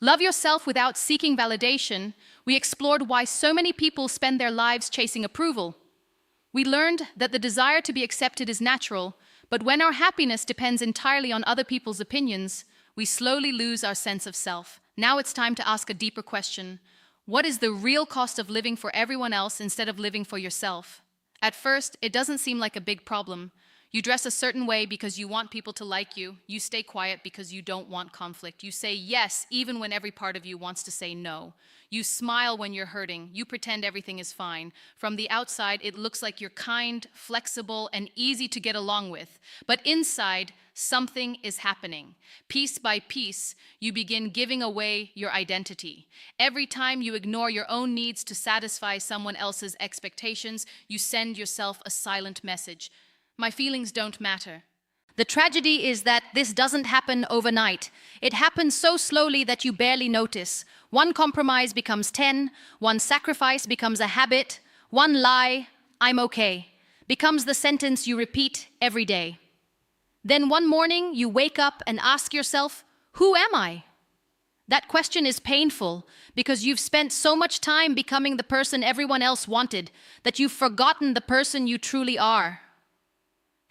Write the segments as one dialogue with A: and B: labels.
A: Love yourself without seeking validation, we explored why so many people spend their lives chasing approval. We learned that the desire to be accepted is natural, but when our happiness depends entirely on other people's opinions, we slowly lose our sense of self. Now it's time to ask a deeper question. What is the real cost of living for everyone else instead of living for yourself? At first, it doesn't seem like a big problem. You dress a certain way because you want people to like you. You stay quiet because you don't want conflict. You say yes even when every part of you wants to say no. You smile when you're hurting. You pretend everything is fine. From the outside, it looks like you're kind, flexible, and easy to get along with. But inside, something is happening. Piece by piece, you begin giving away your identity. Every time you ignore your own needs to satisfy someone else's expectations, you send yourself a silent message. My feelings don't matter. The tragedy is that this doesn't happen overnight. It happens so slowly that you barely notice. One compromise becomes 10, one sacrifice becomes a habit, one lie, "I'm okay," becomes the sentence you repeat every day. Then one morning you wake up and ask yourself, "Who am I?" That question is painful because you've spent so much time becoming the person everyone else wanted that you've forgotten the person you truly are.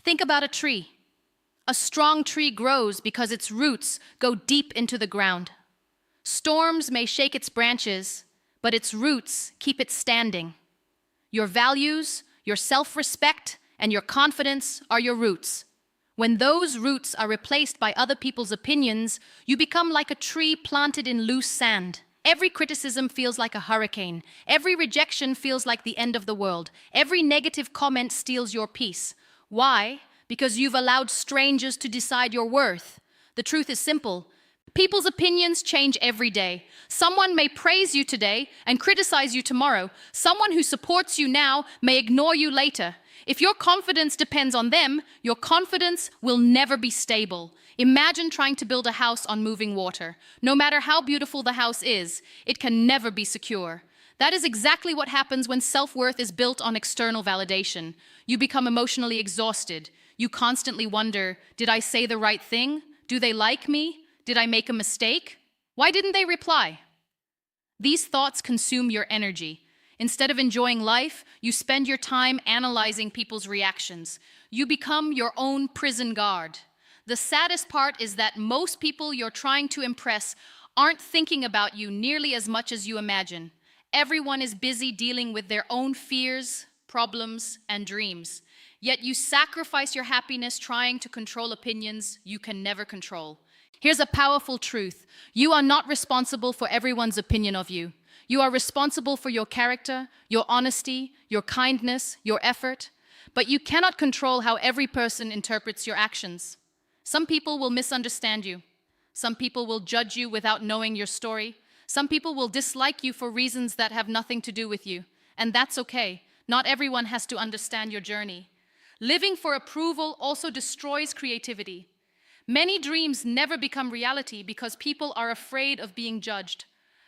A: Think about a tree. A strong tree grows because its roots go deep into the ground. Storms may shake its branches, but its roots keep it standing. Your values, your self-respect, and your confidence are your roots. When those roots are replaced by other people's opinions, you become like a tree planted in loose sand. Every criticism feels like a hurricane. Every rejection feels like the end of the world. Every negative comment steals your peace. Why? Because you've allowed strangers to decide your worth. The truth is simple. People's opinions change every day. Someone may praise you today and criticize you tomorrow. Someone who supports you now may ignore you later. If your confidence depends on them, your confidence will never be stable. Imagine trying to build a house on moving water. No matter how beautiful the house is, it can never be secure. That is exactly what happens when self-worth is built on external validation. You become emotionally exhausted. You constantly wonder, did I say the right thing? Do they like me? Did I make a mistake? Why didn't they reply? These thoughts consume your energy. Instead of enjoying life, you spend your time analyzing people's reactions. You become your own prison guard. The saddest part is that most people you're trying to impress aren't thinking about you nearly as much as you imagine. Everyone is busy dealing with their own fears, problems, and dreams. Yet you sacrifice your happiness trying to control opinions you can never control. Here's a powerful truth. You are not responsible for everyone's opinion of you. You are responsible for your character, your honesty, your kindness, your effort. But you cannot control how every person interprets your actions. Some people will misunderstand you. Some people will judge you without knowing your story. Some people will dislike you for reasons that have nothing to do with you. And that's okay. Not everyone has to understand your journey. Living for approval also destroys creativity. Many dreams never become reality because people are afraid of being judged.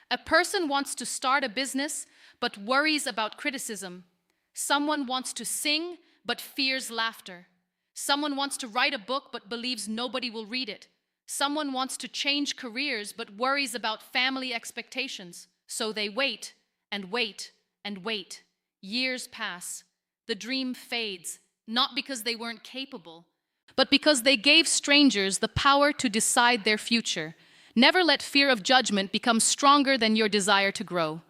A: A person wants to start a business but worries about criticism. Someone wants to sing but fears laughter. Someone wants to write a book but believes nobody will read it. Someone wants to change careers but worries about family expectations. So they wait and wait and wait. Years pass. The dream fades, not because they weren't capable, but because they gave strangers the power to decide their future. Never let fear of judgment become stronger than your desire to grow.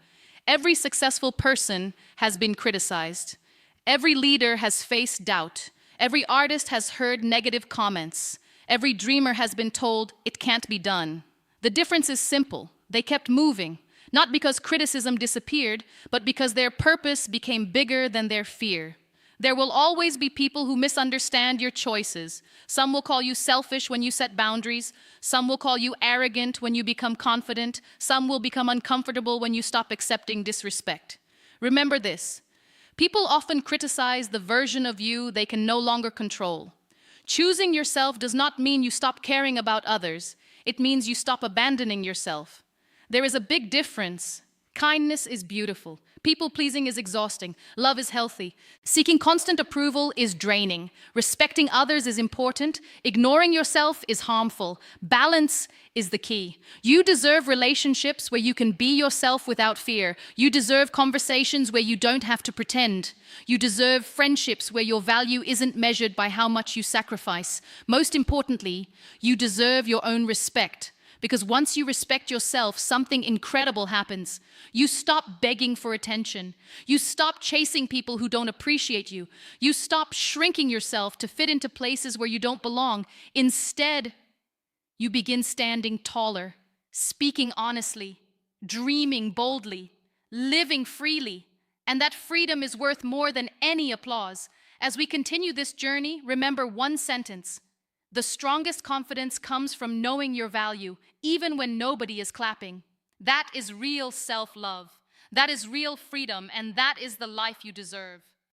A: Every successful person has been criticized. Every leader has faced doubt. Every artist has heard negative comments. Every dreamer has been told it can't be done. The difference is simple. They kept moving, not because criticism disappeared, but because their purpose became bigger than their fear. There will always be people who misunderstand your choices. Some will call you selfish when you set boundaries. Some will call you arrogant when you become confident. Some will become uncomfortable when you stop accepting disrespect. Remember this. People often criticize the version of you they can no longer control. Choosing yourself does not mean you stop caring about others. It means you stop abandoning yourself. There is a big difference. Kindness is beautiful. People-pleasing is exhausting. Love is healthy. Seeking constant approval is draining. Respecting others is important. Ignoring yourself is harmful. Balance is the key. You deserve relationships where you can be yourself without fear. You deserve conversations where you don't have to pretend. You deserve friendships where your value isn't measured by how much you sacrifice. Most importantly, you deserve your own respect. Because once you respect yourself, something incredible happens. You stop begging for attention. You stop chasing people who don't appreciate you. You stop shrinking yourself to fit into places where you don't belong. Instead, you begin standing taller, speaking honestly, dreaming boldly, living freely. And that freedom is worth more than any applause. As we continue this journey, remember one sentence. The strongest confidence comes from knowing your value, even when nobody is clapping. That is real self-love. That is real freedom, and that is the life you deserve.